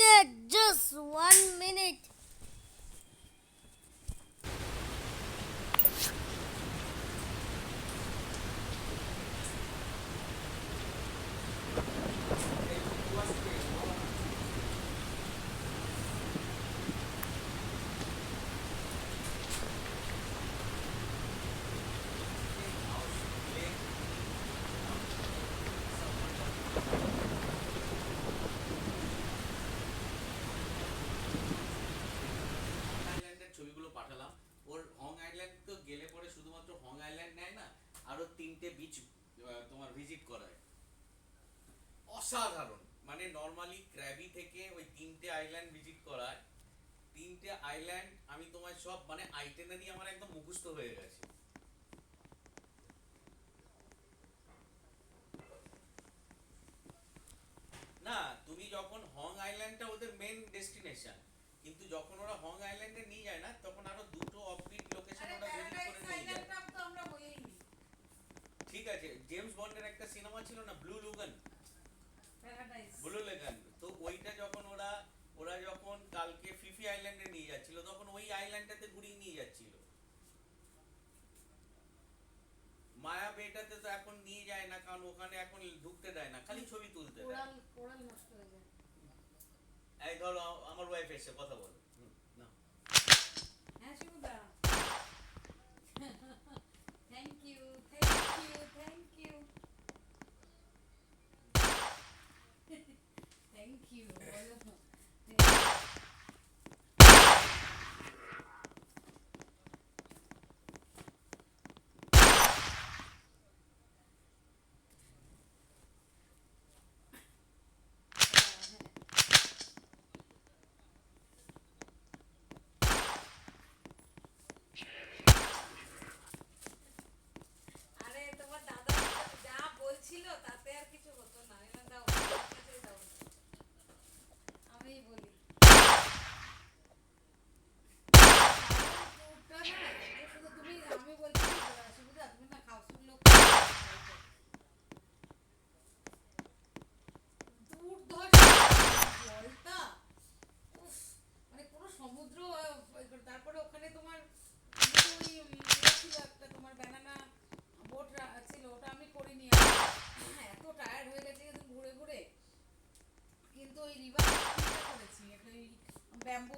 Okay, just 1 minute. আইল্যান্ডের ছবিগুলো পাঠালাম। ওর হং আইল্যান্ড তো গেলে পরে শুধুমাত্র হং আইল্যান্ড নেয় না, আরো 3টে বিচ তোমার ভিজিট করায়। অসাধারণ, মানে নর্মালি ক্র্যাবি থেকে ওই 3টে আইল্যান্ড ভিজিট করায়। 3টে আইল্যান্ড আমি তোমায় সব মানে আইটেনারি আমার একদম মুখস্থ হয়ে গেছে। না, তুমি যখন হং আইল্যান্ডটা ওদের মেন ডেস্টিনেশন, কিন্তু যখন ওরা হং আইল্যান্ডে নিয়ে যায় না, তখন আরো দুটো অফবিট লোকেশন ওরা ভিজিট করে নিয়ে যায়। ঠিক আছে, জেমস বন্ডের একটা সিনেমা ছিল না, ব্লু লুগান, ব্লু লেগান, তো ওইটা যখন ওরা ওরা যখন কালকে ফিফি আইল্যান্ডে নিয়ে যাচ্ছিল, তখন ওই আইল্যান্ডটাতে ঘুরিয়ে নিয়ে যাচ্ছিল। মায়া বেটাতে তো এখন নিয়ে যায় না, কারণ ওখানে এখন ঢুকতে দেয় না, খালি ছবি তুলতে দেয়। কোরাল নষ্ট হয়ে যায়। এই ধরো আমার ওয়াইফ এসে কথা বলো। না, হ্যাঁ Shibuda, thank you, thank you, thank you, thank you বলো। আরে তোমার দাদা যা বলছিল তাতে আর কিছু হতো না। এবার দাও, আমার কাছেই দাও, আমিই বলি। টুকটা না, এটা শুধু তুমি, আমি বলছি শিবুদা তুমি না খাও, শুনলো দুর্ধর্ষ জলটা, উফ, মানে পুরো সমুদ্র। তারপরে ওখানে তোমার ওই ছিল একটা তোমার ব্যানানা বোট ছিল, ওটা আমি করিনি। এত টায়ার্ড হয়ে গেছে কিন্তু ঘুরে ঘুরে, কিন্তু ওই রিভার করেছি একটা, ওই ব্যাম্বু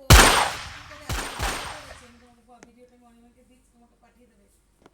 করে করেছি। আমি তোমাকে ভিডিওটা আমি অনিমাকে দিচ্ছি, তোমাকে পাঠিয়ে দেবে।